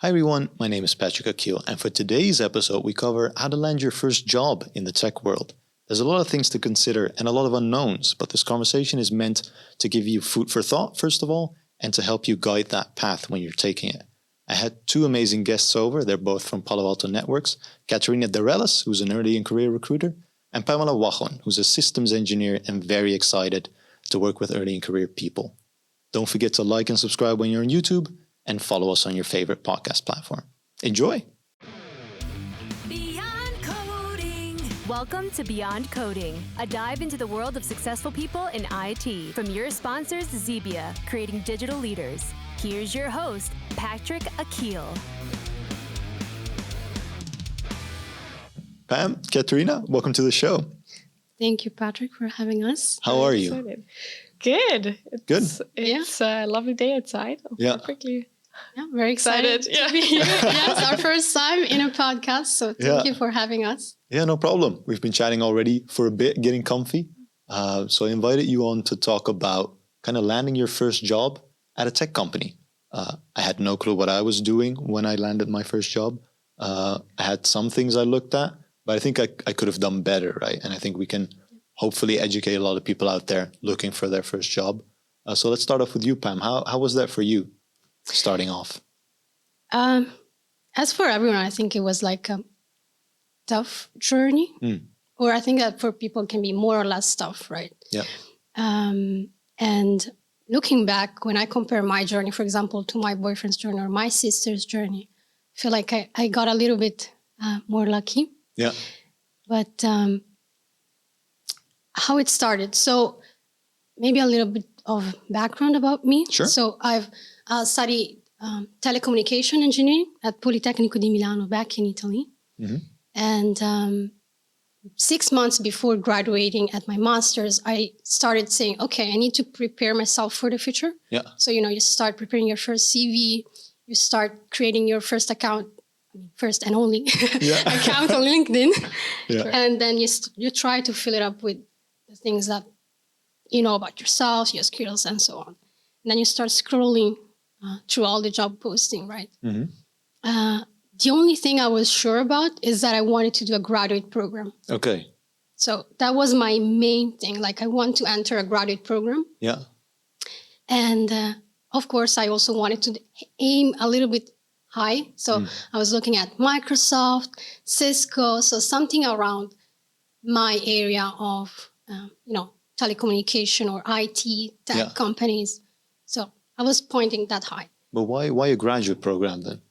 Hi everyone, my name is Patrick Akil, and for today's episode we cover how to land your first job in the tech world. There's a lot of things to consider and a lot of unknowns, but this conversation is meant to give you food for thought, first of all, and to help you guide that path when you're taking it. I had two amazing guests over. They're both from Palo Alto Networks, Katherina Darellas, who's an early and career recruiter, and Pamela Juachon, who's a systems engineer and very excited to work with early and career people. Don't forget to like and subscribe when you're on YouTube, and follow us on your favorite podcast platform. Enjoy! Beyond Coding. Welcome to Beyond Coding, a dive into the world of successful people in IT. From your sponsors, Zebia, creating digital leaders. Here's your host, Patrick Akil. Pam, Katherina, welcome to the show. Thank you, Patrick, for having us. How are you? Excited. Good. Good. It's a lovely day outside. Yeah. Perfectly. Yeah, very excited to be here. Yeah, it's our first time in a podcast, so thank you for having us. Yeah, no problem. We've been chatting already for a bit, getting comfy. So I invited you on to talk about kind of landing your first job at a tech company. I had no clue what I was doing when I landed my first job. I had some things I looked at, but I think I could have done better, right? And I think we can hopefully educate a lot of people out there looking for their first job. So let's start off with you, Pam. How was that for you, starting off? As for everyone, I think it was like a tough journey. Or I think that for people it can be more or less tough, right? Yeah. And looking back, when I compare my journey, for example, to my boyfriend's journey or my sister's journey, I feel like I got a little bit more lucky. Yeah. But how it started. So maybe a little bit of background about me. Sure. So I've studied telecommunication engineering at Politecnico di Milano back in Italy. Mm-hmm. And 6 months before graduating at my master's, I started saying, okay, I need to prepare myself for the future. Yeah. So, you start preparing your first CV, you start creating your first account, first and only account on LinkedIn. Yeah. And then you try to fill it up with the things that you know about yourself, your skills, and so on. And then you start scrolling through all the job posting, right? Mm-hmm. The only thing I was sure about is that I wanted to do a graduate program. Okay. So that was my main thing. Like, I want to enter a graduate program. Yeah. And of course, I also wanted to aim a little bit high. So I was looking at Microsoft, Cisco, so something around my area of, telecommunication or IT tech companies. So I was pointing that high. But why a graduate program then?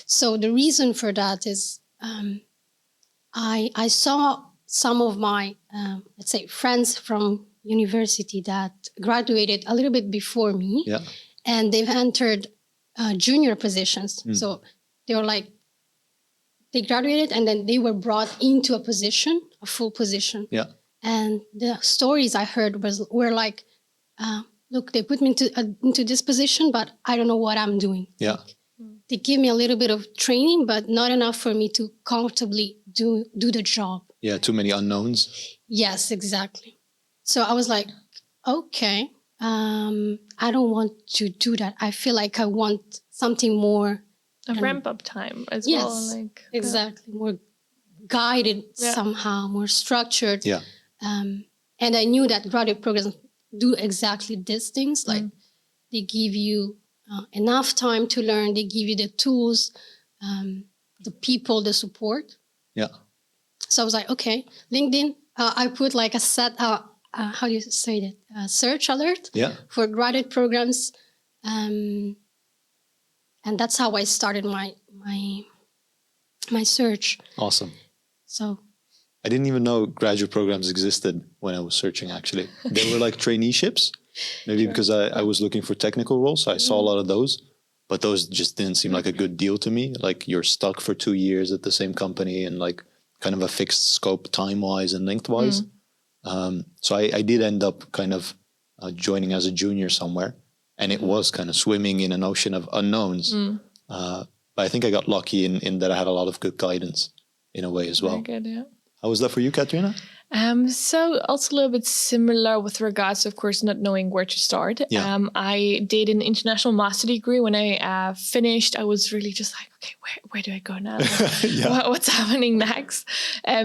So the reason for that is I saw some of my, let's say, friends from university that graduated a little bit before me. Yeah. And they've entered junior positions. So they were like, they graduated and then they were brought into a position, a full position. Yeah. And the stories I heard were like, look, they put me into this position, but I don't know what I'm doing. Yeah. Like, they give me a little bit of training, but not enough for me to comfortably do the job. Yeah, too many unknowns. Yes, exactly. So I was like, okay, I don't want to do that. I feel like I want something more. A ramp-up time as Yes, well. Like, exactly. More guided somehow, more structured. Yeah. And I knew that graduate programs do exactly these things. Like, they give you enough time to learn. They give you the tools, the people, the support. Yeah. So I was like, okay, LinkedIn. I put like a set, how do you say that? Search alert for graduate programs. And that's how I started my search. Awesome. So I didn't even know graduate programs existed when I was searching, actually. They were like traineeships, maybe because I was looking for technical roles. So I saw a lot of those, but those just didn't seem like a good deal to me. Like, you're stuck for 2 years at the same company and like kind of a fixed scope time-wise and length-wise. So I did end up kind of joining as a junior somewhere. And it was kind of swimming in an ocean of unknowns. But I think I got lucky in that I had a lot of good guidance in a way as well. Very good, yeah. How was that for you, Katherina? So also a little bit similar with regards to, of course, not knowing where to start. Yeah. I did an international master degree. When I finished, I was really just like, okay, where do I go now? What's happening next?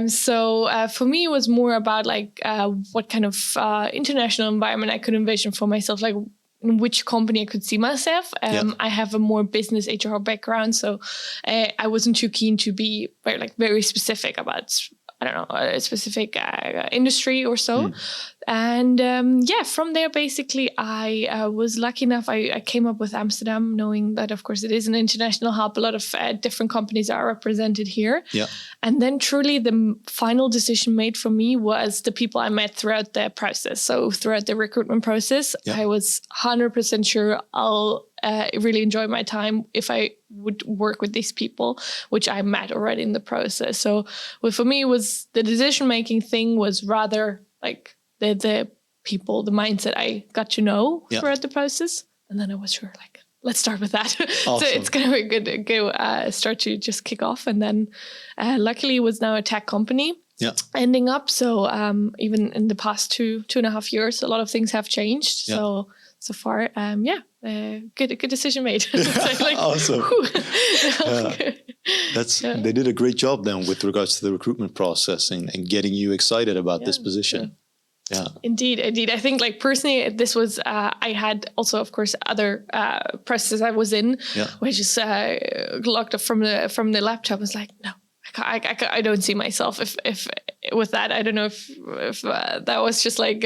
So for me, it was more about like what kind of international environment I could envision for myself, like in which company I could see myself. I have a more business HR background, so I wasn't too keen to be very specific about, I don't know, a specific industry or so. And from there, basically, I was lucky enough. I came up with Amsterdam, knowing that, of course, it is an international hub. A lot of different companies are represented here. Yeah. And then truly the final decision made for me was the people I met throughout the process. So throughout the recruitment process, I was 100% sure I'll really enjoy my time if I would work with these people, which I met already in the process. So for me, was the decision-making thing was rather like the people, the mindset I got to know throughout the process. And then I was sure, like, let's start with that. Awesome. So it's going to be a good start to just kick off. And then luckily it was now a tech company ending up. So even in the past two and a half years, a lot of things have changed. So far, good decision made. Awesome. They did a great job then with regards to the recruitment process and getting you excited about this position. Yeah. Indeed. I think, like, personally, this was, I had also, of course, other processes I was in, where I just logged up from the laptop. I was like, no, I don't see myself if with that. I don't know if that was just like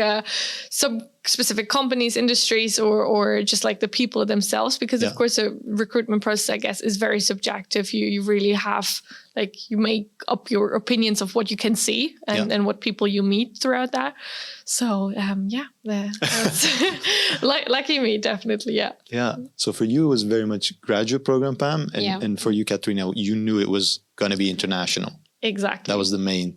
some specific companies, industries, or just like the people themselves, because of course a recruitment process, I guess, is very subjective. You really have, like, you make up your opinions of what you can see and what people you meet throughout that. So that's lucky me, definitely. Yeah. So for you, it was very much graduate program, Pam, and for you, Katherina, you knew it was going to be international. Exactly. That was the main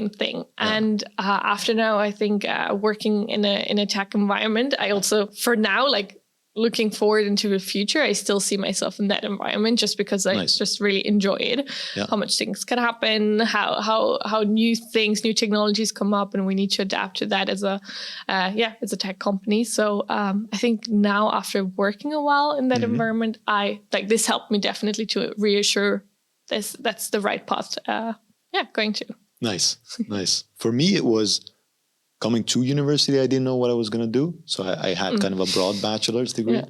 thing. Yeah. And after now, I think working in a tech environment, I also, for now, like, looking forward into the future, I still see myself in that environment, just because I just really enjoy it. How much things can happen, how new things, new technologies come up, and we need to adapt to that as a tech company. So I think now, after working a while in that environment, this helped me definitely to reassure that's the right path. Going to. Nice. For me, it was coming to university. I didn't know what I was going to do. So I had kind of a broad bachelor's degree.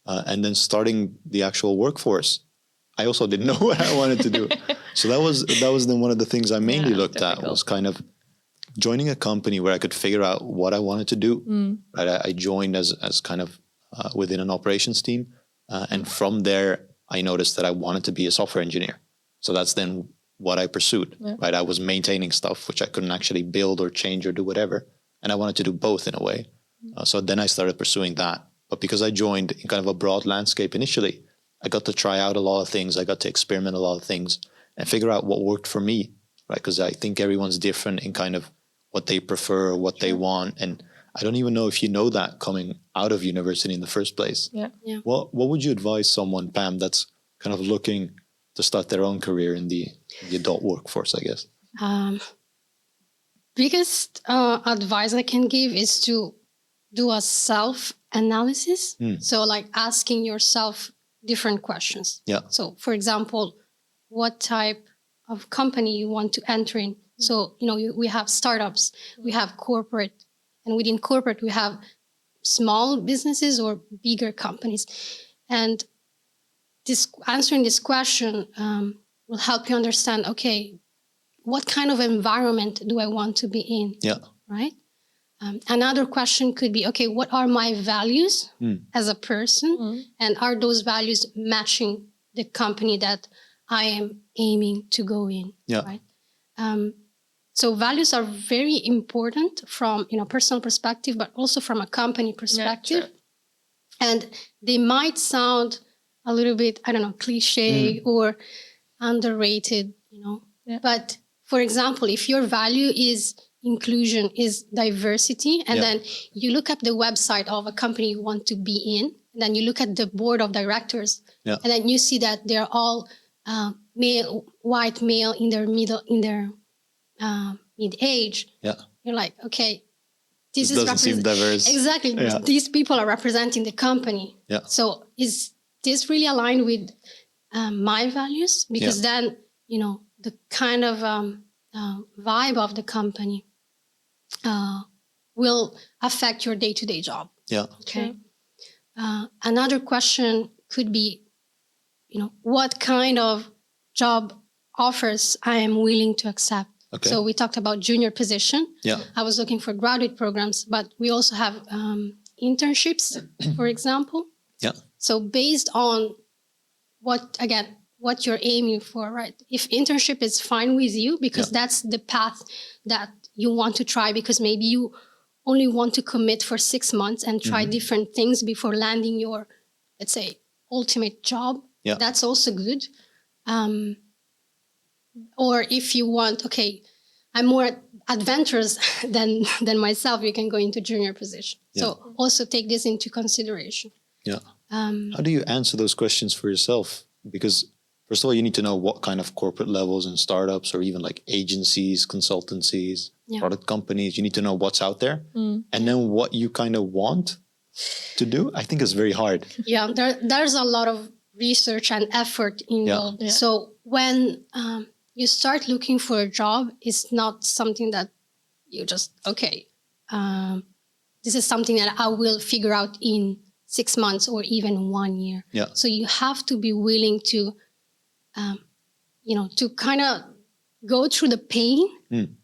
And then starting the actual workforce, I also didn't know what I wanted to do. So that was then one of the things I mainly looked at, was kind of joining a company where I could figure out what I wanted to do. Right? I joined as kind of within an operations team. And from there, I noticed that I wanted to be a software engineer. So that's then what I pursued, right? I was maintaining stuff which I couldn't actually build or change or do whatever. And I wanted to do both in a way. So then I started pursuing that. But because I joined in kind of a broad landscape initially, I got to try out a lot of things. I got to experiment a lot of things and figure out what worked for me, right? Because I think everyone's different in kind of what they prefer, what they want. And I don't even know if you know that coming out of university in the first place. What would you advise someone, Pam, that's kind of looking to start their own career in the adult workforce, I guess? Biggest advice I can give is to do a self-analysis. So, like, asking yourself different questions. So, for example, what type of company you want to enter in. So, we have startups, we have corporate, and within corporate, we have small businesses or bigger companies. And answering this question will help you understand, okay, what kind of environment do I want to be in? Right? Another question could be, okay, what are my values as a person? And are those values matching the company that I am aiming to go in? Right? So values are very important from personal perspective, but also from a company perspective. And they might sound a little bit, I don't know, cliche or underrated, But for example, if your value is inclusion, is diversity, and then you look at the website of a company you want to be in, and then you look at the board of directors, and then you see that they're all white male in their mid-age, you're like, okay, this doesn't seem diverse. Exactly. Yeah. These people are representing the company. Yeah. So is this really aligned with my values? Because then, the kind of vibe of the company will affect your day-to-day job. Yeah. Okay. Another question could be, what kind of job offers I am willing to accept. Okay. So we talked about junior position. Yeah. I was looking for graduate programs, but we also have internships, for example. Yeah. So based on what you're aiming for, right? If internship is fine with you, because that's the path that you want to try, because maybe you only want to commit for 6 months and try different things before landing your, let's say, ultimate job. Yeah. That's also good. Or if you want, okay, I'm more adventurous than myself, you can go into junior position. Yeah. So also take this into consideration. Yeah. How do you answer those questions for yourself? Because first of all, you need to know what kind of corporate levels and startups, or even like agencies, consultancies, product companies, you need to know what's out there. And then what you kind of want to do, I think is very hard. Yeah, there's a lot of research and effort involved. Yeah. So when you start looking for a job, it's not something that you just, this is something that I will figure out in 6 months or even 1 year. Yeah. So you have to be willing to, to kind of go through the pain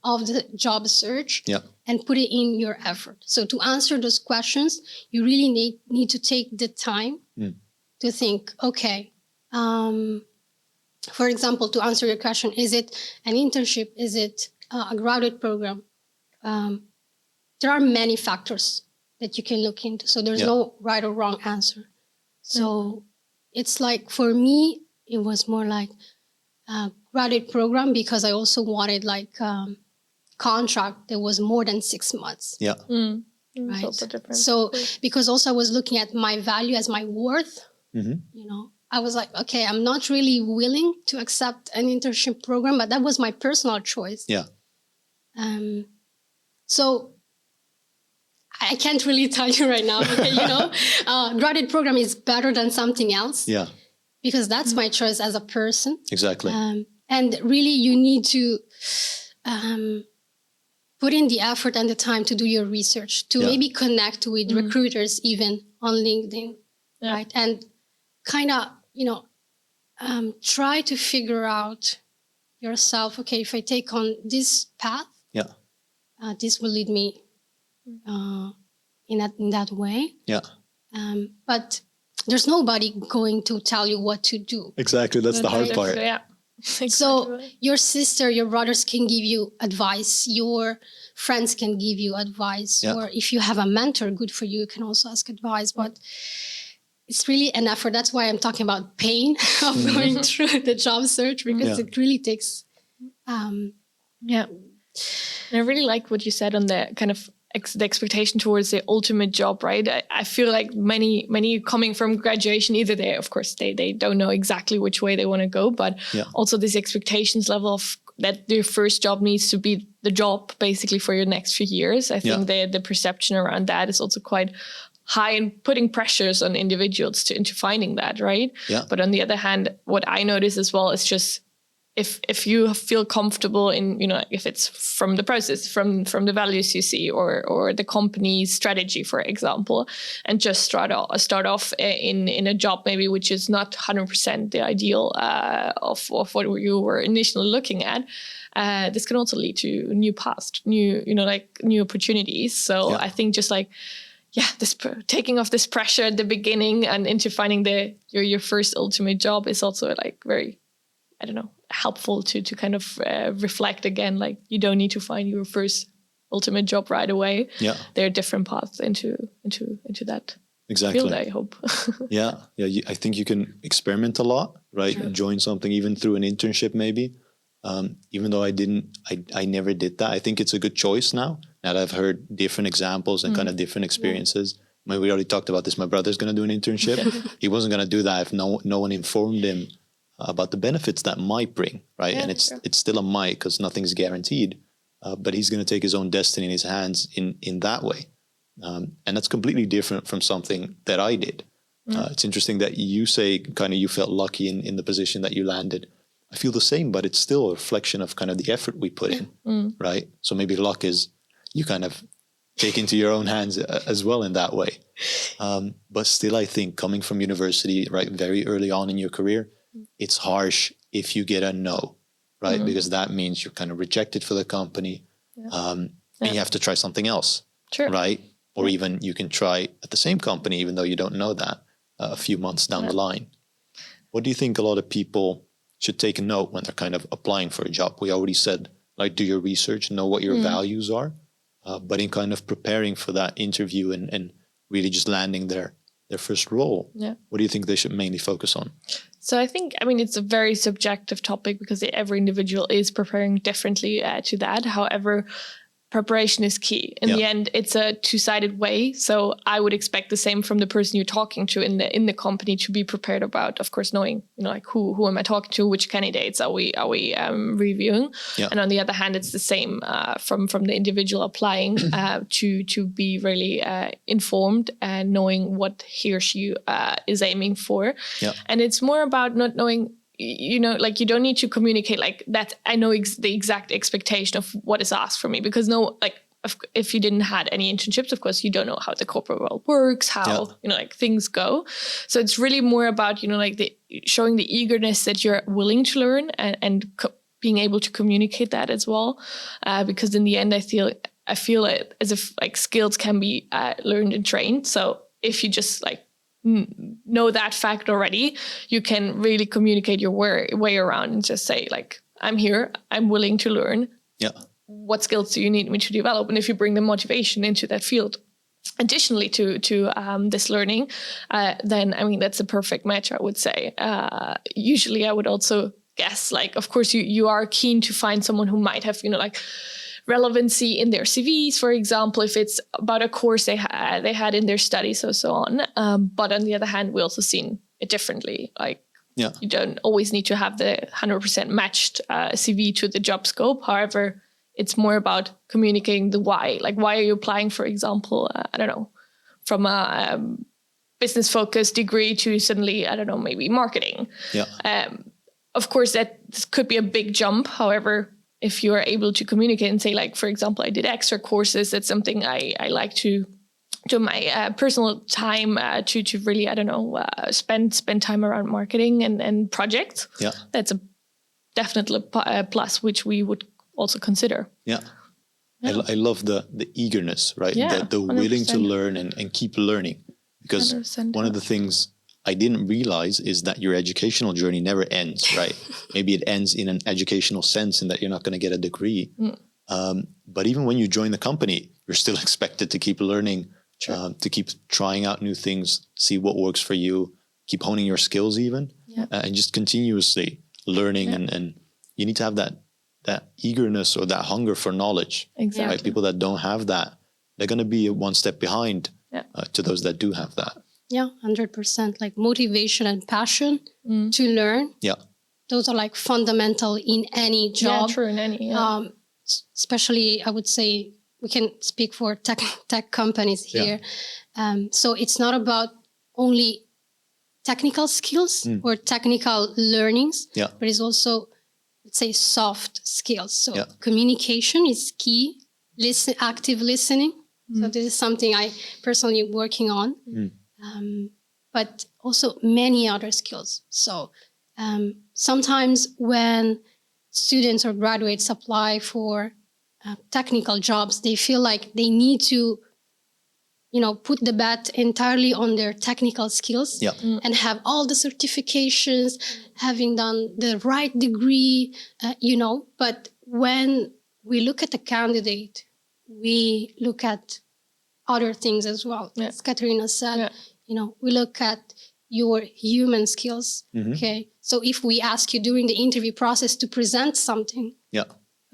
of the job search and put it in your effort. So to answer those questions, you really need to take the time to think, okay, for example, to answer your question, is it an internship? Is it a graduate program? There are many factors that you can look into. So there's no right or wrong answer. So it's like, for me, it was more like a graduate program, because I also wanted like contract that was more than 6 months. Yeah. Right. Also different. So because also I was looking at my value as my worth, I was like, okay, I'm not really willing to accept an internship program, but that was my personal choice. Yeah. So I can't really tell you right now, okay, graduate program is better than something else. Yeah. Because that's my choice as a person. Exactly. And really you need to put in the effort and the time to do your research, to maybe connect with recruiters even on LinkedIn, right? And kind of, try to figure out yourself, okay, if I take on this path, this will lead me in that way. Yeah. But there's nobody going to tell you what to do. Exactly. That's the hard part. Yeah. Exactly. So your sister, your brothers can give you advice. Your friends can give you advice. Yeah. Or if you have a mentor, good for you, you can also ask advice. But it's really an effort. That's why I'm talking about pain of going through the job search, because it really takes... And I really like what you said on the kind of the expectation towards the ultimate job, right? I feel like many coming from graduation, either they don't know exactly which way they want to go, but also this expectations level of that their first job needs to be the job basically for your next few years. I think the perception around that is also quite high and putting pressures on individuals into finding that, right? Yeah. But on the other hand, what I notice as well is just if you feel comfortable in, if it's from the process, from the values you see, or the company's strategy, for example, and just start off in a job maybe which is not 100% the ideal of what you were initially looking at, this can also lead to new paths, new opportunities. So I think just like, this taking off this pressure at the beginning and into finding your first ultimate job is also like very, helpful to kind of reflect again, like you don't need to find your first ultimate job right away. Yeah. There are different paths into that. Exactly. Field, I hope. I think you can experiment a lot, right? Sure. Join something even through an internship maybe. Even though I never did that. I think it's a good choice now that I've heard different examples and kind of different experiences. I mean, we already talked about this. My brother's going to do an internship. He wasn't going to do that if no one informed him about the benefits that might bring, right? And it's still a might, because nothing's guaranteed. but he's going to take his own destiny in his hands in that way. And that's completely different from something that I did. It's interesting that you say kind of you felt lucky in the position that you landed. I feel the same, but it's still a reflection of kind of the effort we put in, right? So maybe luck is you kind of take into your own hands as well in that way. But still, I think coming from university, right, very early on in your career, it's harsh if you get a no, right? Because that means you're kind of rejected for the company, and you have to try something else, right? Or even you can try at the same company, even though you don't know that a few months down the line. What do you think a lot of people should take a note when they're kind of applying for a job? We already said, like, do your research, know what your values are, but in kind of preparing for that interview and really just landing their first role, what do you think they should mainly focus on? So I think, I mean, it's a very subjective topic because every individual is preparing differently to that. However, preparation is key. In the end, it's a two-sided way. So I would expect the same from the person you're talking to in the company to be prepared about, of course, knowing, like who am I talking to, which candidates are we reviewing, and on the other hand, it's the same from the individual applying to be really informed and knowing what he or she is aiming for, and it's more about not knowing. Like you don't need to communicate like that. I know the exact expectation of what is asked from me because if you didn't had any internships, of course, you don't know how the corporate world works, how, like things go. So it's really more about, showing the eagerness that you're willing to learn and being able to communicate that as well. Because in the end, I feel it as if like skills can be learned and trained. So if you just like know that fact already, you can really communicate your way around and just say like, I'm here, I'm willing to learn. What skills do you need me to develop? And if you bring the motivation into that field, additionally to this learning, then I mean, that's a perfect match, I would say. Usually I would also guess, like, of course you are keen to find someone who might have, like relevancy in their CVs, for example, if it's about a course they had in their studies or so on. But on the other hand, we also seen it differently. Like you don't always need to have the 100% matched CV to the job scope. However, it's more about communicating the why. Like, why are you applying, for example, I don't know, from a business focused degree to suddenly, I don't know, maybe marketing. Of course, that could be a big jump. However, if you are able to communicate and say, like, for example, I did extra courses, that's something I like to do my personal time to really, I don't know, spend time around marketing and projects. That's definitely a plus, which we would also consider. I love the eagerness, right? The willing to learn and keep learning. Because 100%, one of the things I didn't realize is that your educational journey never ends, right? Maybe it ends in an educational sense in that you're not going to get a degree. But even when you join the company, you're still expected to keep learning, to keep trying out new things, see what works for you, keep honing your skills even, and just continuously learning. And you need to have that eagerness or that hunger for knowledge. Right? People that don't have that, they're going to be one step behind to those that do have that. 100%. Like motivation and passion to learn. Those are like fundamental in any job. True, in any. Especially, I would say, we can speak for tech companies here. So it's not about only technical skills or technical learnings, but it's also, let's say, soft skills. So communication is key. Active listening. So this is something I personally working on. But also many other skills. So sometimes when students or graduates apply for technical jobs, they feel like they need to, put the bet entirely on their technical skills and have all the certifications, having done the right degree, But when we look at the candidate, we look at other things as well. As Katherina said, we look at your human skills. Okay. So if we ask you during the interview process to present something,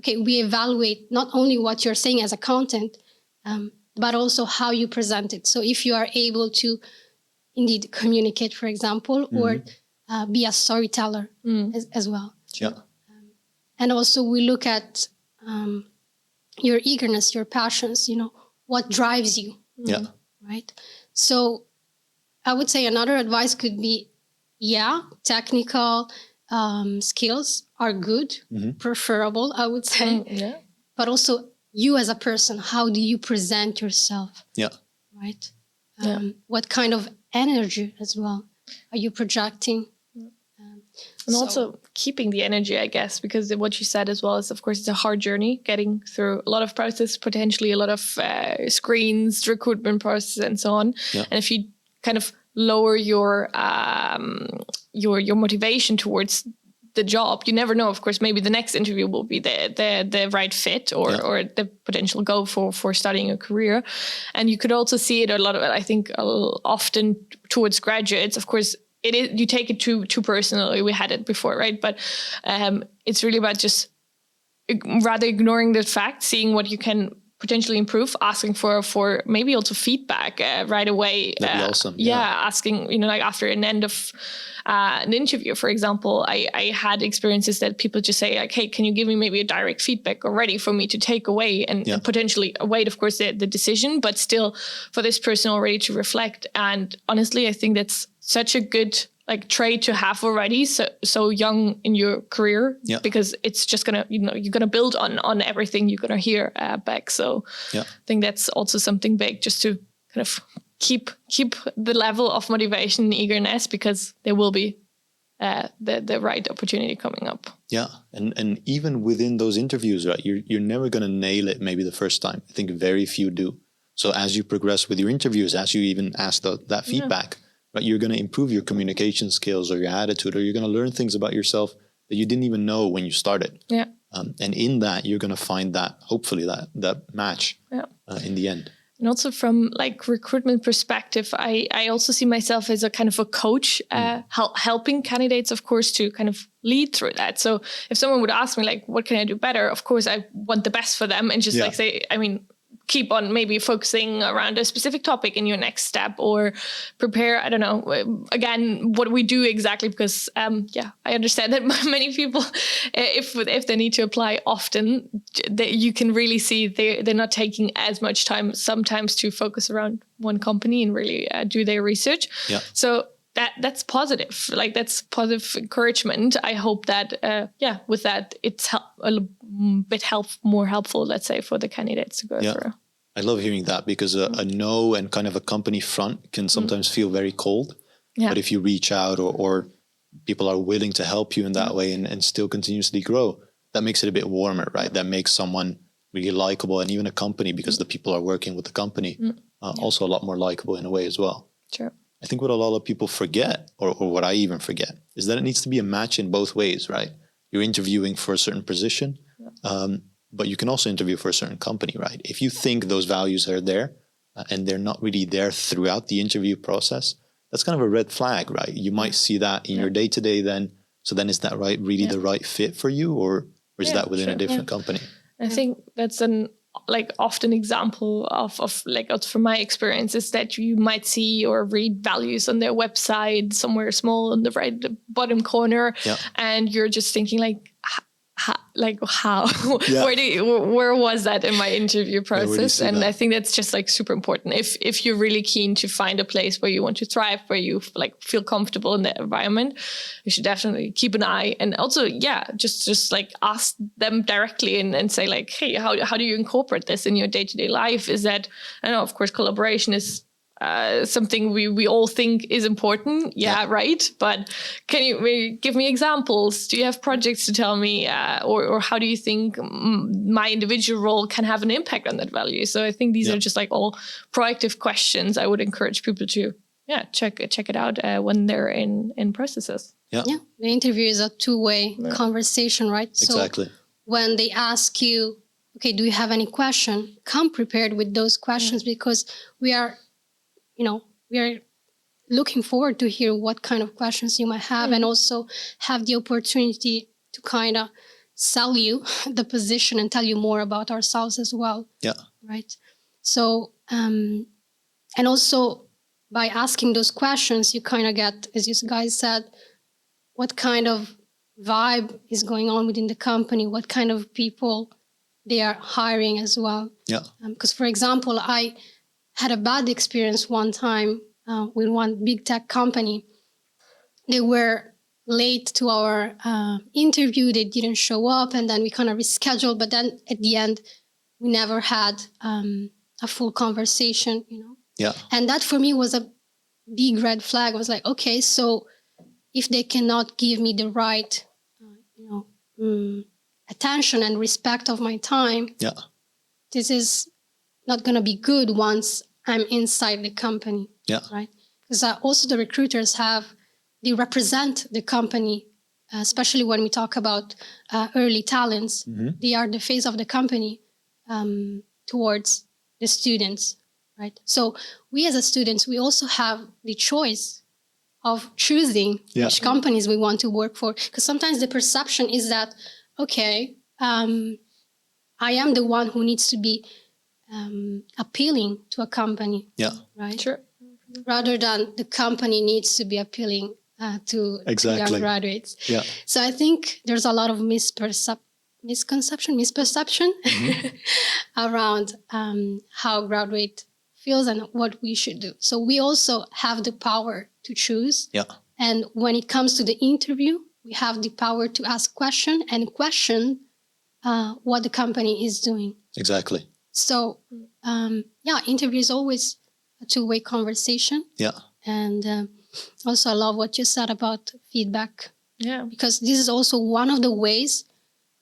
okay, we evaluate not only what you're saying as a content, but also how you present it. So if you are able to indeed communicate, for example, or be a storyteller as well. And also we look at your eagerness, your passions, what drives you. Yeah. Right. So I would say another advice could be, technical skills are good, preferable, I would say. But also you as a person, how do you present yourself? Yeah. Right. What kind of energy as well are you projecting? And also keeping the energy, I guess, because what you said as well is, of course, it's a hard journey getting through a lot of process, potentially a lot of screens, recruitment process, and so on. Yeah. And if you kind of lower your motivation towards the job, you never know. Of course, maybe the next interview will be the right fit or the potential go for studying a career. And you could also see it a lot of, I think, often towards graduates. Of course, it is, you take it too personally. We had it before, right? But it's really about just rather ignoring the fact, seeing what you can potentially improve, asking for maybe also feedback right away. That'd be awesome. Asking, like after an end of an interview, for example, I had experiences that people just say like, hey, can you give me maybe a direct feedback already for me to take away and potentially await, of course, the decision, but still for this person already to reflect. And honestly, I think that's such a good trait to have already so young in your career, because it's just gonna, you're gonna build on everything you're gonna hear back. So I think that's also something big, just to kind of keep the level of motivation and eagerness, because there will be the right opportunity coming up. Yeah, and even within those interviews, right, you're never gonna nail it maybe the first time. I think very few do. So as you progress with your interviews, as you even ask that feedback, right, you're going to improve your communication skills or your attitude, or you're going to learn things about yourself that you didn't even know when you started. Yeah. And in that, you're going to find that, hopefully, that match in the end. And also from recruitment perspective, I also see myself as a kind of a coach, helping candidates, of course, to kind of lead through that. So if someone would ask me what can I do better? Of course, I want the best for them, and just say, keep on maybe focusing around a specific topic in your next step, or prepare, I don't know, again, what we do exactly, because, I understand that many people, if they need to apply often, you can really see they're not taking as much time sometimes to focus around one company and really do their research. Yeah. So that's positive. That's positive encouragement. I hope that, with that, it's a bit more helpful, let's say, for the candidates to go through. I love hearing that, because a no and kind of a company front can sometimes feel very cold. Yeah. But if you reach out or people are willing to help you in that way and still continuously grow, that makes it a bit warmer, right? That makes someone really likable, and even a company, because the people are working with the company, also a lot more likable in a way as well. Sure. I think what a lot of people forget, or what I even forget, is that it needs to be a match in both ways, right? You're interviewing for a certain position, but you can also interview for a certain company, right? If you think those values are there and they're not really there throughout the interview process, that's kind of a red flag, right? You might see that in your day-to-day then. So then is that really the right fit for you, or is that within a different company? I think that's an often example of from my experience, is that you might see or read values on their website somewhere small in the bottom corner, and you're just thinking how where was that in my interview process? And I think that's just super important. If you're really keen to find a place where you want to thrive, where you feel comfortable in the environment, you should definitely keep an eye. And also just ask them directly and say hey, how do you incorporate this in your day-to-day life? Is that, I know, of course, collaboration is something we all think is important. Right. But can you give me examples? Do you have projects to tell me, or how do you think my individual role can have an impact on that value? So I think these are just all proactive questions I would encourage people to check it out when they're in processes. The interview is a two-way conversation, right? Exactly. So when they ask you, okay, do you have any question? Come prepared with those questions, because we are looking forward to hear what kind of questions you might have, and also have the opportunity to kind of sell you the position and tell you more about ourselves as well. Yeah. Right. So, and also by asking those questions, you kind of get, as you guys said, what kind of vibe is going on within the company, what kind of people they are hiring as well. Yeah. Because, for example, I had a bad experience one time with one big tech company. They were late to our interview. They didn't show up, and then we kind of rescheduled. But then at the end, we never had a full conversation, Yeah. And that for me was a big red flag. I was like, okay, so if they cannot give me the right, attention and respect of my time, Yeah. this is not going to be good once I'm inside the company. Yeah. Right. Because also the recruiters they represent the company, especially when we talk about early talents. Mm-hmm. They are the face of the company towards the students, right? So we as a students, we also have the choice of choosing which companies we want to work for. Because sometimes the perception is that, okay, I am the one who needs to be appealing to a company. Yeah. Right? Sure. Rather than the company needs to be appealing to young graduates. Yeah. So I think there's a lot of misperception around how graduate feels and what we should do. So we also have the power to choose. Yeah. And when it comes to the interview, we have the power to ask question what the company is doing. Exactly. So interview is always a two-way conversation. Yeah. And also I love what you said about feedback. Yeah. Because this is also one of the ways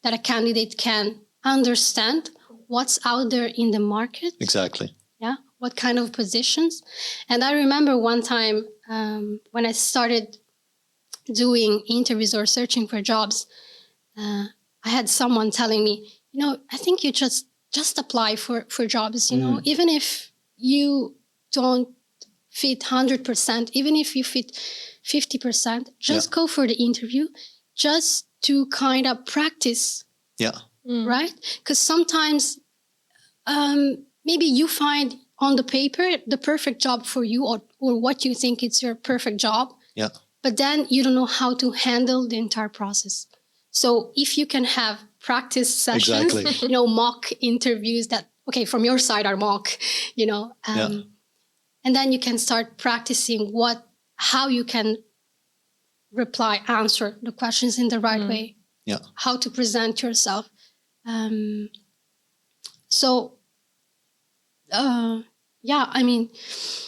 that a candidate can understand what's out there in the market. Exactly. Yeah. What kind of positions. And I remember one time when I started doing interviews or searching for jobs, I had someone telling me, I think you just apply for jobs, even if you don't fit 100%, even if you fit 50%, just go for the interview just to kind of practice. Yeah. Right? Because sometimes maybe you find on the paper the perfect job for you or what you think it's your perfect job. Yeah. But then you don't know how to handle the entire process. So if you can have practice sessions, mock interviews that, okay, from your side are mock, and then you can start practicing how you can answer the questions in the right way, how to present yourself.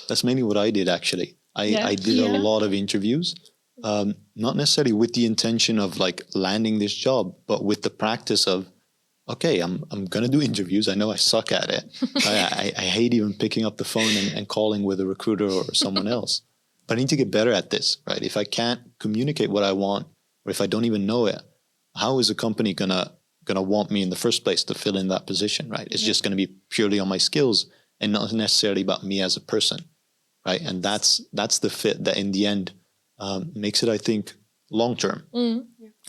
That's mainly what I did, actually. I did a lot of interviews, not necessarily with the intention of like landing this job, but with the practice of, okay, I'm going to do interviews. I know I suck at it. I hate even picking up the phone and calling with a recruiter or someone else. But I need to get better at this, right? If I can't communicate what I want, or if I don't even know it, how is a company gonna want me in the first place to fill in that position, right? It's just going to be purely on my skills and not necessarily about me as a person, right? And that's the fit that in the end makes it, I think, long term.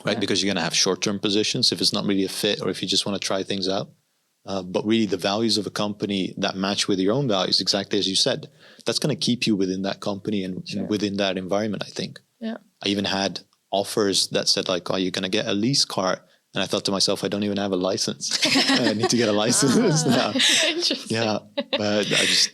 Right? Because you're going to have short-term positions if it's not really a fit or if you just want to try things out. But really the values of a company that match with your own values, exactly as you said, that's going to keep you within that company and within that environment, I think. Yeah. I even had offers that said like, oh, you're going to get a lease car. And I thought to myself, I don't even have a license. I need to get a license now. Interesting. Yeah. But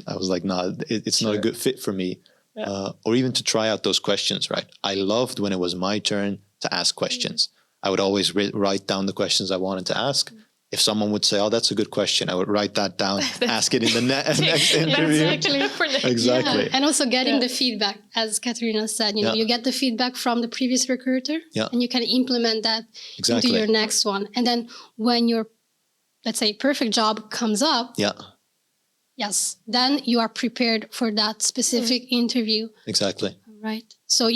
I was like, no, it's not a good fit for me. Or even to try out those questions, right? I loved when it was my turn to ask questions. I would always write down the questions I wanted to ask. If someone would say, oh, that's a good question, I would write that down, ask it in the next interview. Exactly. Yeah. And also getting the feedback, as Katherina said, you get the feedback from the previous recruiter and you can implement that into your next one. And then when your, let's say, perfect job comes up, yes, then you are prepared for that specific interview. Exactly. Right. So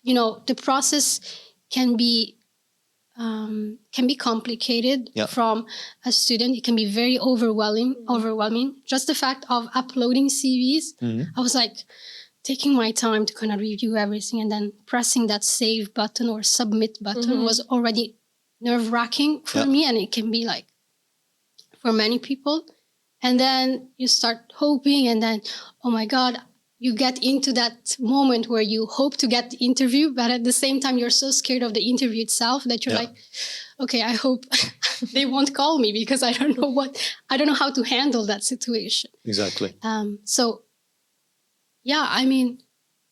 the process can be complicated from a student. It can be very overwhelming. Just the fact of uploading CVs, I was like taking my time to kind of review everything, and then pressing that save button or submit button was already nerve-wracking for me, and it can be like for many people. And then you start hoping, and then, oh my God, you get into that moment where you hope to get the interview, but at the same time, you're so scared of the interview itself that you're like, okay, I hope they won't call me because I don't know how to handle that situation. Exactly. So, yeah, I mean,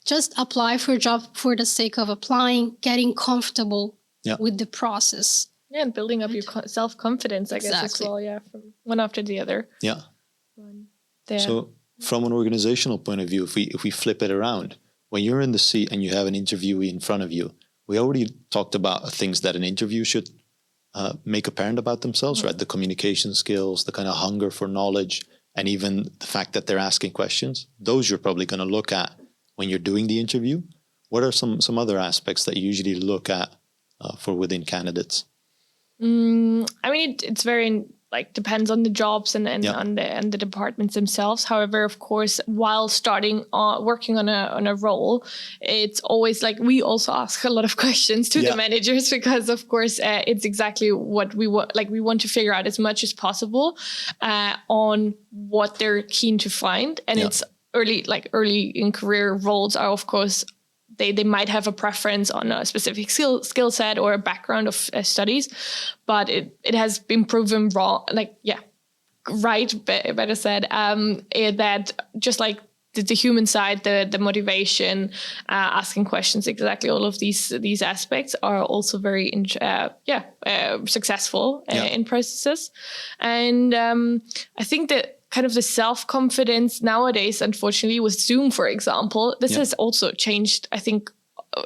just apply for a job for the sake of applying, getting comfortable with the process. Yeah, and building up your self-confidence, I guess, as well. Yeah, from one after the other. Yeah. So from an organizational point of view, if we flip it around, when you're in the seat and you have an interviewee in front of you, we already talked about things that an interview should make apparent about themselves, right? The communication skills, the kind of hunger for knowledge, and even the fact that they're asking questions. Those you're probably going to look at when you're doing the interview. What are some other aspects that you usually look at for within candidates? I mean, it's very depends on the jobs and on the departments themselves. However, of course, while starting working on a role, it's always we also ask a lot of questions to the managers because, of course, it's exactly what we want. We want to figure out as much as possible on what they're keen to find, and it's early in career roles are, of course, they might have a preference on a specific skill set or a background of studies, but it has been proven wrong. Better said, that just the human side, the motivation, asking questions, exactly all of these aspects are also very successful in processes, and I think that. Kind of the self-confidence nowadays, unfortunately, with Zoom, for example, this has also changed. I think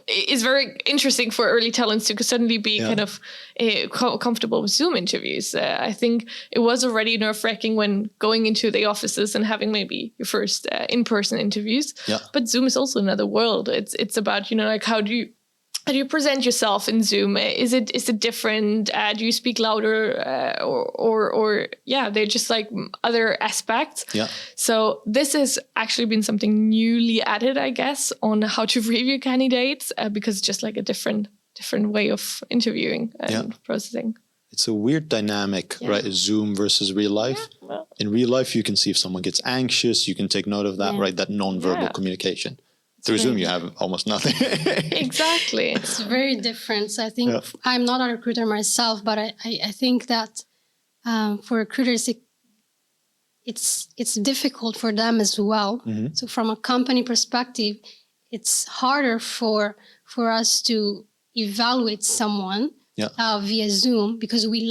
is very interesting for early talents to suddenly be kind of comfortable with Zoom interviews. I think it was already nerve-wracking when going into the offices and having maybe your first in-person interviews. Yeah. But Zoom is also another world. It's about how do you present yourself in Zoom? Is it different? Do you speak louder or they're just other aspects? Yeah. So this has actually been something newly added, I guess, on how to review candidates because it's just a different way of interviewing and processing. It's a weird dynamic, right? Zoom versus real life. Yeah, well. In real life, you can see if someone gets anxious. You can take note of that, right? That non-verbal communication. Through Zoom, you have almost nothing. Exactly. It's very different. So I think I'm not a recruiter myself, but I think that for recruiters, it's difficult for them as well. Mm-hmm. So from a company perspective, it's harder for us to evaluate someone via Zoom because we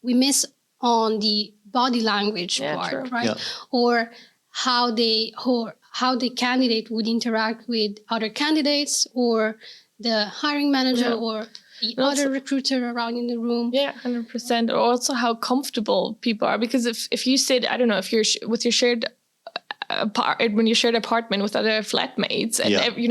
miss on the body language part, true. Right? Yeah. Or how the candidate would interact with other candidates or the hiring manager or the other recruiter around in the room. Yeah, 100%. Or also how comfortable people are. Because if you sit, I don't know, if you're with your shared when you share an apartment with other flatmates, and you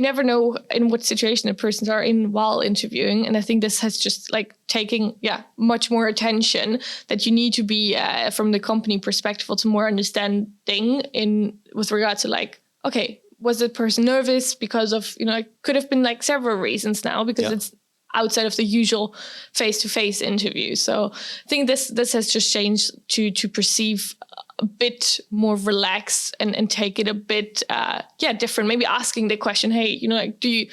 never know in what situation the persons are in while interviewing. And I think this has just taking much more attention that you need to be from the company perspective to more understanding with regard to okay, was the person nervous because of it could have been several reasons now because it's outside of the usual face-to-face interview. So I think this has just changed to perceive a bit more relaxed and take it a bit different. Maybe asking the question, hey, do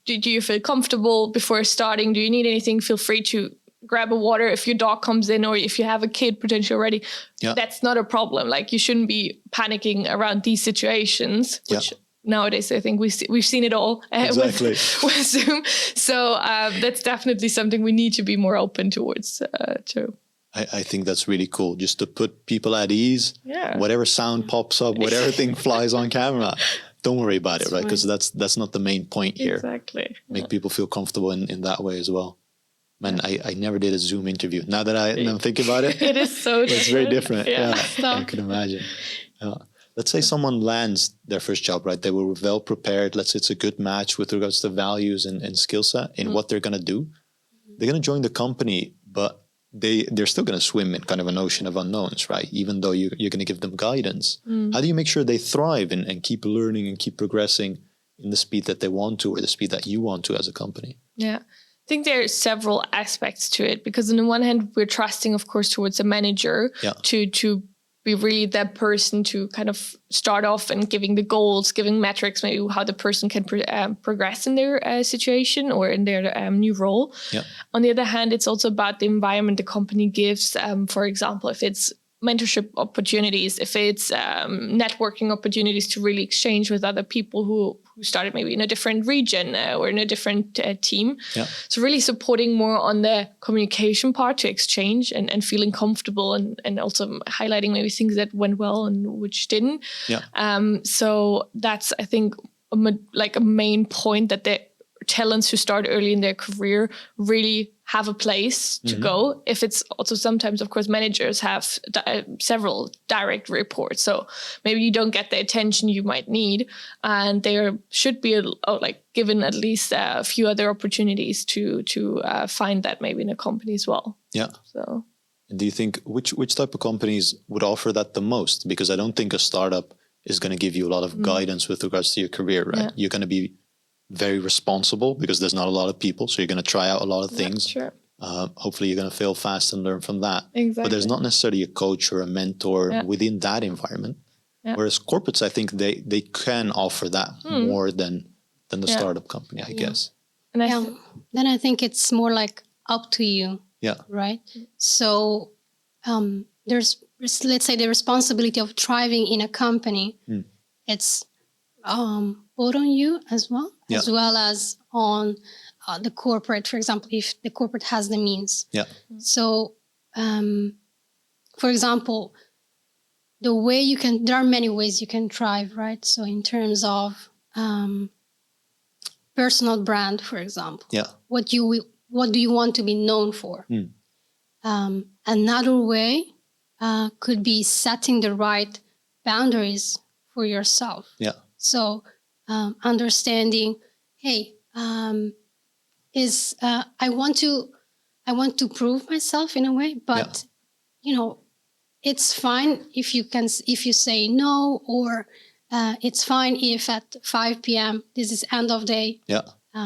you feel comfortable before starting? Do you need anything? Feel free to grab a water if your dog comes in or if you have a kid potentially already. Yeah. That's not a problem. You shouldn't be panicking around these situations, which nowadays I think we've seen it all with Zoom. So that's definitely something we need to be more open towards too. I think that's really cool. Just to put people at ease. Yeah. Whatever sound pops up, whatever thing flies on camera, don't worry about it, right? Because that's not the main point here. Exactly. Make people feel comfortable in that way as well. Man, I never did a Zoom interview. Now that I'm thinking about it, it is so different. It's very different. Yeah. I can imagine. Yeah. Let's say someone lands their first job, right? They were well prepared. Let's say it's a good match with regards to values and skill set in what they're going to do. They're going to join the company, but they're still going to swim in kind of an ocean of unknowns, right? Even though you're going to give them guidance. How do you make sure they thrive and keep learning and keep progressing in the speed that they want to or the speed that you want to as a company? Yeah. I think there are several aspects to it because on the one hand, we're trusting, of course, towards a manager to be really that person to kind of start off and giving the goals, giving metrics, maybe how the person can progress in their situation or in their new role. Yeah. On the other hand, it's also about the environment the company gives. For example, if it's mentorship opportunities, if it's networking opportunities to really exchange with other people who started maybe in a different region or in a different team. Yeah. So really supporting more on the communication part to exchange and feeling comfortable and also highlighting maybe things that went well and which didn't. Yeah. So that's, I think, a main point that the talents who start early in their career really have a place to go. If it's also sometimes, of course, managers have several direct reports. So maybe you don't get the attention you might need. And there should be given at least a few other opportunities to find that maybe in a company as well. Yeah. So, do you think which type of companies would offer that the most? Because I don't think a startup is going to give you a lot of guidance with regards to your career, right? Yeah. You're going to be very responsible because there's not a lot of people. So you're going to try out a lot of things. Sure. Hopefully you're going to fail fast and learn from that. Exactly. But there's not necessarily a coach or a mentor within that environment. Yeah. Whereas corporates, I think they can offer that more than the startup company, I guess. And then I think it's more like up to you. Yeah. Right. So there's, let's say, the responsibility of thriving in a company. It's both on you as well, as well as on the corporate, for example, if the corporate has the means. Yeah. So, for example, there are many ways you can thrive, right? So in terms of personal brand, for example, what do you want to be known for? Another way could be setting the right boundaries for yourself. Yeah. So understanding, hey, I want to prove myself in a way, but it's fine if you say no, or it's fine if at 5 p.m. this is end of day. Yeah.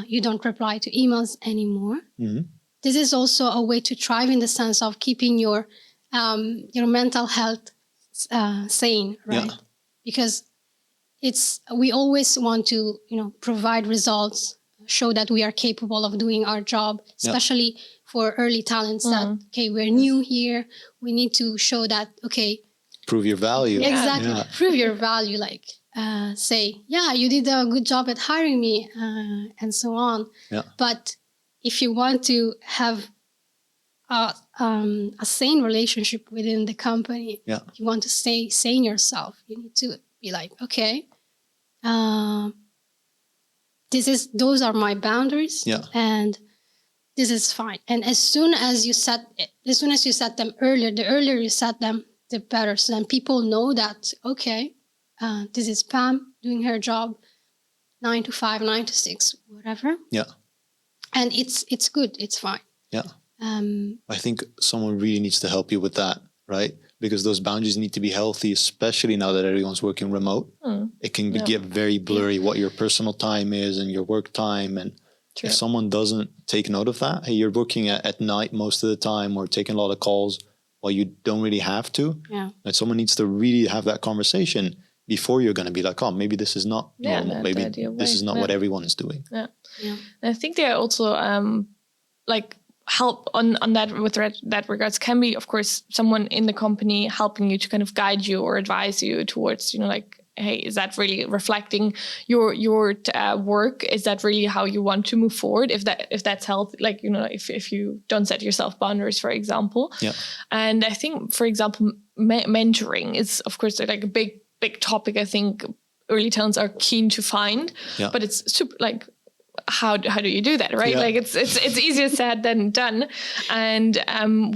You don't reply to emails anymore. This is also a way to thrive in the sense of keeping your mental health sane, right? Yeah. Because we always want to, provide results, show that we are capable of doing our job, especially for early talents that, we're new here. We need to show that, prove your value. Exactly. Yeah. Prove your value. Like, say, you did a good job at hiring me, and so on. Yeah. But if you want to have a sane relationship within the company, if you want to stay sane yourself, you need to be like, those are my boundaries, and this is fine. And as soon as you set them earlier, the earlier you set them, the better. So then people know that, this is Pam doing her job 9 to 5, 9 to 6, whatever. Yeah. And it's good. It's fine. Yeah. I think someone really needs to help you with that, right? Because those boundaries need to be healthy, especially now that everyone's working remote. It can get very blurry what your personal time is and your work time. And if someone doesn't take note of that, hey, you're working at night most of the time or taking a lot of calls while you don't really have to. Yeah. And someone needs to really have that conversation before you're going to be like, oh, maybe this is not normal. Maybe this is not what everyone is doing. Yeah. And I think they are also help on that with that regards can be, of course, someone in the company helping you to kind of guide you or advise you towards, hey, is that really reflecting your work? Is that really how you want to move forward? If that's healthy, if you don't set yourself boundaries, for example. Yeah. And I think, for example, mentoring is, of course, like a big topic. I think early talents are keen to find, but it's super how do you do that, right? Like it's easier said than done. And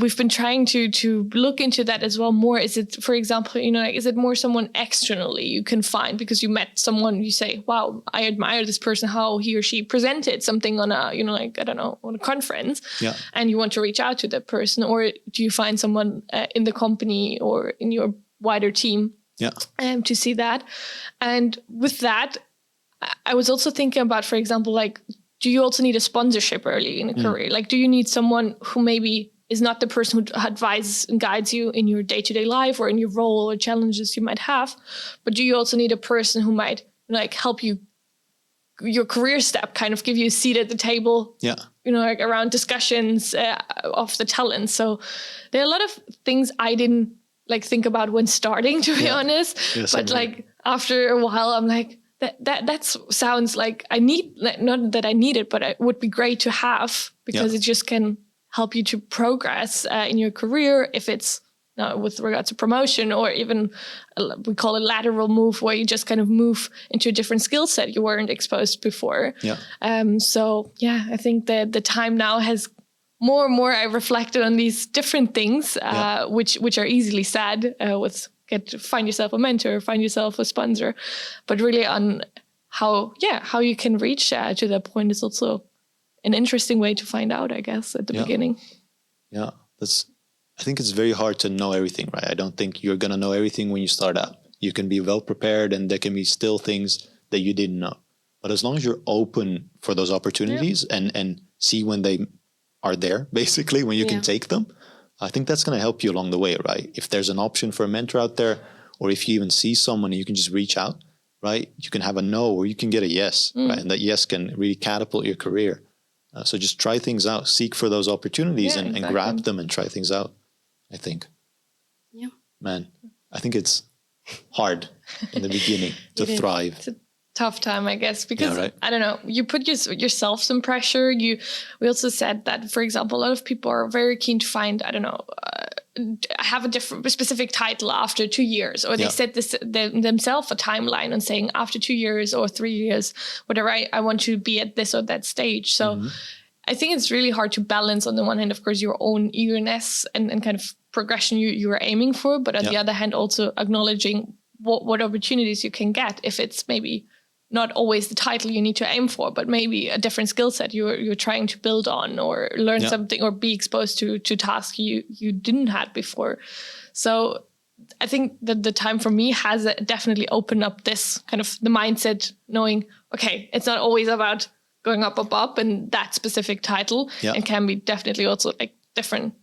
we've been trying to look into that as well more. Is it, for example, is it more someone externally you can find because you met someone, you say, wow, I admire this person, how he or she presented something on a, on a conference, and you want to reach out to that person? Or do you find someone in the company or in your wider team to see that? And with that, I was also thinking about, for example, do you also need a sponsorship early in a career? Do you need someone who maybe is not the person who advises and guides you in your day-to-day life or in your role or challenges you might have, but do you also need a person who might like help you your career step, kind of give you a seat at the table, like around discussions of the talent. So there are a lot of things I didn't like think about when starting, to be honest. Yes, but like after a while, I'm like, that sounds like I need, not that I need it, but it would be great to have, because it just can help you to progress in your career, if it's with regards to promotion, or even we call it lateral move, where you just kind of move into a different skill set you weren't exposed before. So I think that the time now has more and more I reflected on these different things, which are easily said with find yourself a mentor, find yourself a sponsor, but really on how you can reach to that point is also an interesting way to find out, I guess, at the beginning. Yeah, I think it's very hard to know everything, right? I don't think you're going to know everything when you start out. You can be well prepared and there can be still things that you didn't know. But as long as you're open for those opportunities and see when they are there, basically, when you can take them, I think that's going to help you along the way, right? If there's an option for a mentor out there, or if you even see someone and you can just reach out, right? You can have a no or you can get a yes, right? And that yes can really catapult your career. So just try things out, seek for those opportunities and grab them and try things out, I think. Yeah. Man, I think it's hard in the beginning to thrive. It's a tough time, I guess, because I don't know, you put yourself some pressure. We also said that, for example, a lot of people are very keen to find, I don't know, have a specific title after 2 years, or they set themselves a timeline on saying after 2 years or 3 years, whatever, I want to be at this or that stage. So I think it's really hard to balance, on the one hand, of course, your own eagerness and kind of progression you are aiming for, but on the other hand, also acknowledging what opportunities you can get, if it's maybe not always the title you need to aim for, but maybe a different skill set you're trying to build on, or learn something, or be exposed to tasks you didn't have before. So I think that the time for me has definitely opened up this kind of the mindset, knowing, okay, it's not always about going up and that specific title, and can be definitely also like different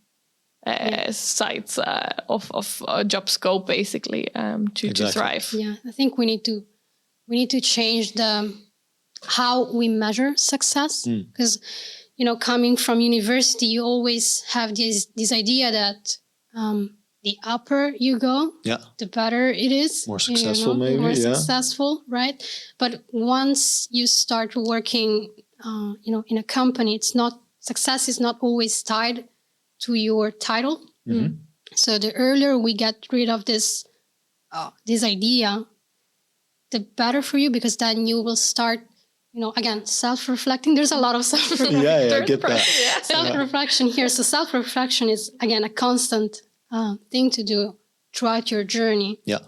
sides of a job scope, basically, to thrive. Yeah, I think we need to change how we measure success, because coming from university, you always have this idea that the upper you go, the better it is. More successful, maybe. More successful, right? But once you start working, in a company, success is not always tied to your title. So the earlier we get rid of this idea, the better for you, because then you will start, again, self-reflecting. There's a lot of self-reflection. I get that. Self-reflection here. So self-reflection is, again, a constant thing to do throughout your journey. Yeah.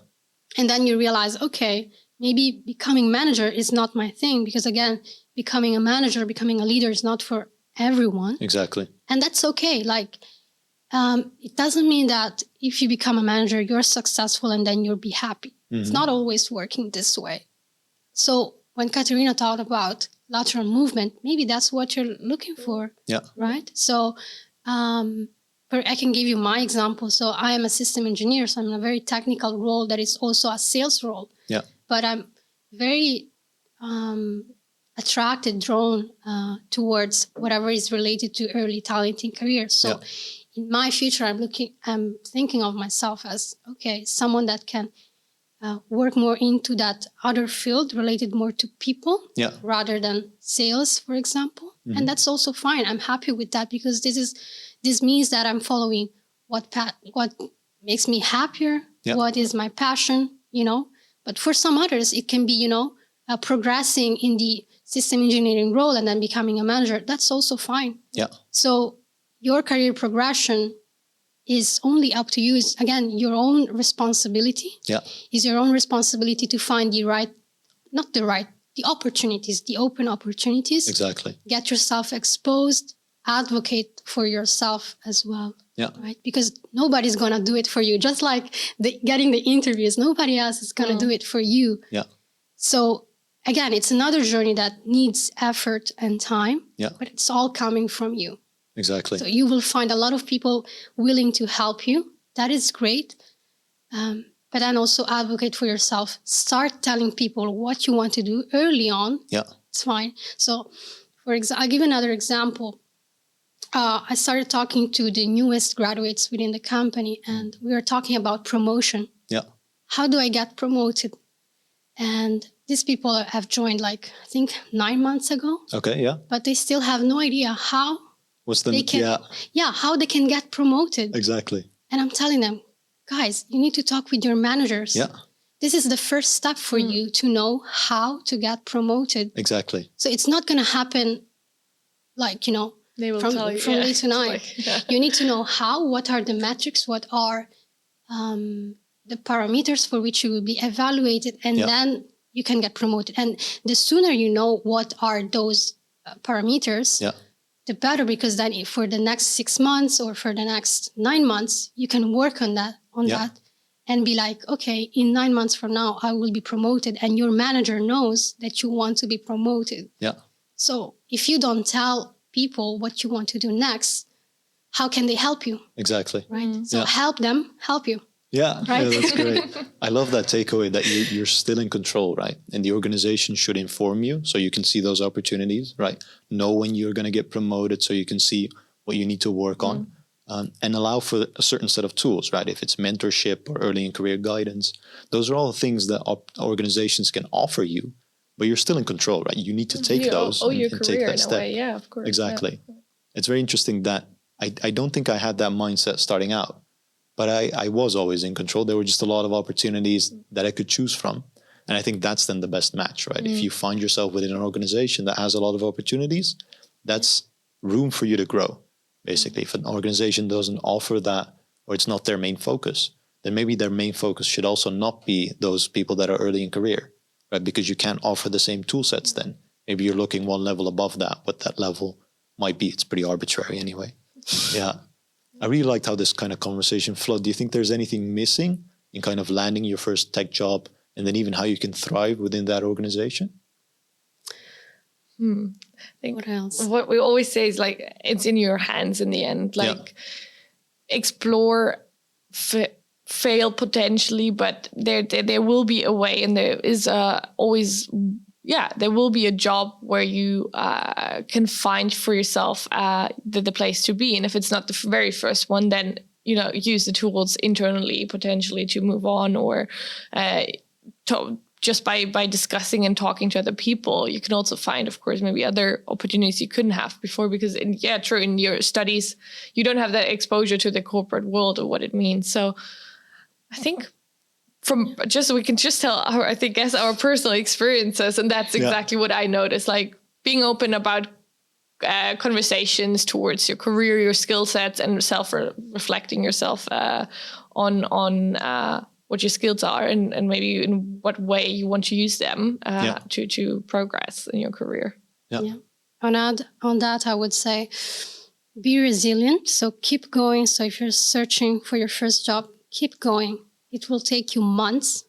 And then you realize, okay, maybe becoming manager is not my thing, because, again, becoming a manager, becoming a leader is not for everyone. Exactly. And that's okay. Like, it doesn't mean that if you become a manager, you're successful and then you'll be happy. It's not always working this way. So when Katherina talked about lateral movement, maybe that's what you're looking for. Yeah. Right? So I can give you my example. So I am a system engineer, so I'm in a very technical role that is also a sales role. Yeah. But I'm very drawn towards whatever is related to early talenting careers. So in my future, I'm thinking of myself as, okay, someone that can work more into that other field related more to people rather than sales, for example. And that's also fine. I'm happy with that, because this means that I'm following what makes me happier, what is my passion, But for some others, it can be, progressing in the system engineering role and then becoming a manager. That's also fine. Yeah. So your career progression is only up to you. Is, again, your own responsibility. Yeah. Is your own responsibility to find the opportunities, the open opportunities. Exactly. Get yourself exposed, advocate for yourself as well. Yeah. Right? Because nobody's going to do it for you. Just like getting the interviews, nobody else is going to do it for you. Yeah. So again, it's another journey that needs effort and time, but it's all coming from you. Exactly. So you will find a lot of people willing to help you. That is great. But then also advocate for yourself. Start telling people what you want to do early on. Yeah. It's fine. So, I'll give another example. I started talking to the newest graduates within the company, and we were talking about promotion. Yeah. How do I get promoted? And these people have joined I think 9 months ago. Okay, yeah. But they still have no idea how how they can get promoted. Exactly. And I'm telling them, guys, you need to talk with your managers. Yeah. This is the first step for you to know how to get promoted. Exactly. So it's not going to happen they will from tell you, day to night. You need to know what are the metrics, what are the parameters for which you will be evaluated, and then you can get promoted. And the sooner you know what are those parameters, the better, because then for the next 6 months or for the next 9 months, you can work on that and be like, okay, in 9 months from now, I will be promoted, and your manager knows that you want to be promoted. Yeah. So if you don't tell people what you want to do next, how can they help you? Exactly. Right. So help them help you. Yeah, right? That's great. I love that takeaway that you're still in control, right? And the organization should inform you so you can see those opportunities, right? Know when you're going to get promoted so you can see what you need to work on, and allow for a certain set of tools, right? If it's mentorship or early in career guidance, those are all things that organizations can offer you, but you're still in control, right? You need to take those and take that step. Way. Yeah, of course. Exactly. Yeah. It's very interesting that I don't think I had that mindset starting out. But I was always in control. There were just a lot of opportunities that I could choose from. And I think that's then the best match, right? If you find yourself within an organization that has a lot of opportunities, that's room for you to grow, basically. If an organization doesn't offer that, or it's not their main focus, then maybe their main focus should also not be those people that are early in career, right? Because you can't offer the same tool sets then. Maybe you're looking one level above that. What that level might be, it's pretty arbitrary anyway. Yeah. I really liked how this kind of conversation flowed. Do you think there's anything missing in kind of landing your first tech job, and then even how you can thrive within that organization? I think what else? What we always say is it's in your hands in the end. Explore, fail potentially, but there will be a way, and there is always. Yeah, there will be a job where you can find for yourself the place to be. And if it's not the very first one, then, use the tools internally potentially to move on, or just by discussing and talking to other people. You can also find, of course, maybe other opportunities you couldn't have before, because in your studies, you don't have that exposure to the corporate world or what it means. So I think we can just tell our personal experiences, and that's exactly what I noticed. Being open about conversations towards your career, your skill sets, and reflecting yourself on what your skills are, and maybe in what way you want to use them to progress in your career. Yeah. On that, I would say, be resilient. So keep going. So if you're searching for your first job, keep going. It will take you months,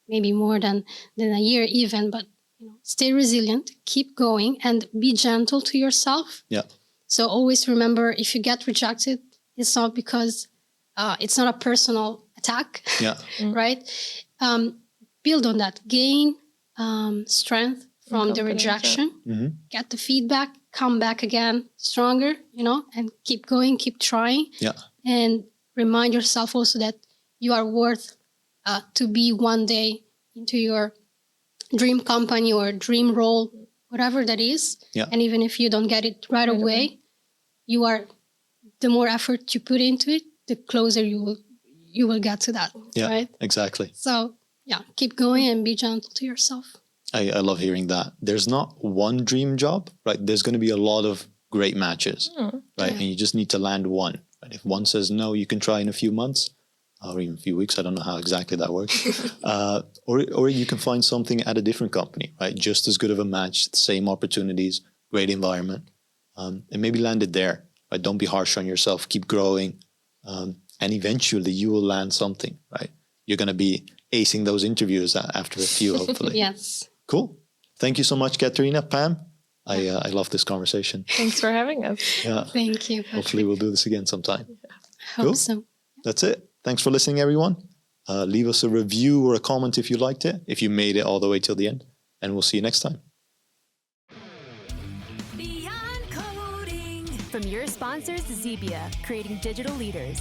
maybe more than a year even, but stay resilient, keep going, and be gentle to yourself. Yeah. So always remember, if you get rejected, it's not because it's not a personal attack. Yeah. Right? Build on that. Gain strength from the rejection. Get the feedback. Come back again stronger, and keep going, keep trying. Yeah. And remind yourself also that you are worth to be one day into your dream company or dream role, whatever that is. Yeah. And even if you don't get it right away, you are, the more effort you put into it, the closer you will get to that. Yeah, right? Exactly. So keep going and be gentle to yourself. I love hearing that. There's not one dream job, right? There's going to be a lot of great matches, right? Yeah. And you just need to land one. Right? If one says no, you can try in a few months. Or even a few weeks. I don't know how exactly that works. Or you can find something at a different company, right? Just as good of a match, same opportunities, great environment, and maybe land it there. Right? Don't be harsh on yourself. Keep growing, and eventually you will land something. Right? You're going to be acing those interviews after a few, hopefully. Yes. Cool. Thank you so much, Katherina. Pam, I love this conversation. Thanks for having us. Yeah. Thank you, Patrick. Hopefully we'll do this again sometime. Hope Cool. so. That's it. Thanks for listening, everyone. Leave us a review or a comment if you liked it, if you made it all the way till the end, and we'll see you next time. Beyond Coding. From your sponsors, Zebia, creating digital leaders.